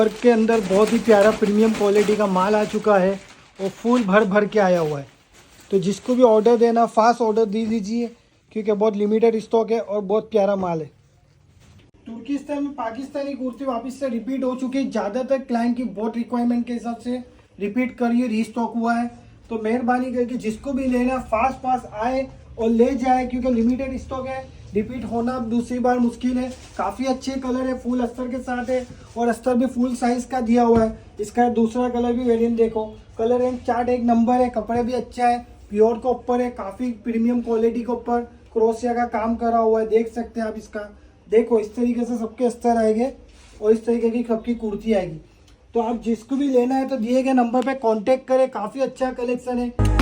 Work के अंदर बहुत ही प्यारा प्रीमियम क्वालिटी का माल आ चुका है और फुल भर भर के आया हुआ है। तो जिसको भी ऑर्डर देना फास्ट ऑर्डर दे दीजिए क्योंकि बहुत लिमिटेड स्टॉक है और बहुत प्यारा माल है। तुर्किस्तान में पाकिस्तानी कुर्ती वापस से रिपीट हो चुकी है। ज़्यादातर क्लाइंट की बहुत रिक्वायरमेंट के हिसाब से रिपीट करिए, रीस्टॉक हुआ है। तो मेहरबानी करके जिसको भी लेना फास्ट आए और ले जाए क्योंकि लिमिटेड स्टॉक है। रिपीट होना अब दूसरी बार मुश्किल है। काफ़ी अच्छे कलर है, फुल अस्तर के साथ है और अस्तर भी फुल साइज का दिया हुआ है। इसका दूसरा कलर भी वेरिएंट देखो, कलर एंड चार्ट एक नंबर है, कपड़े भी अच्छा है, प्योर के ऊपर है, काफ़ी प्रीमियम क्वालिटी के ऊपर क्रोशिया का काम करा हुआ है। देख सकते हैं आप इसका, देखो इस तरीके से सबके अस्तर आएंगे और इस तरीके की सबकी कुर्ती आएगी। तो आप जिसको भी लेना है तो दिए गए नंबर पे कांटेक्ट करें, काफ़ी अच्छा कलेक्शन है।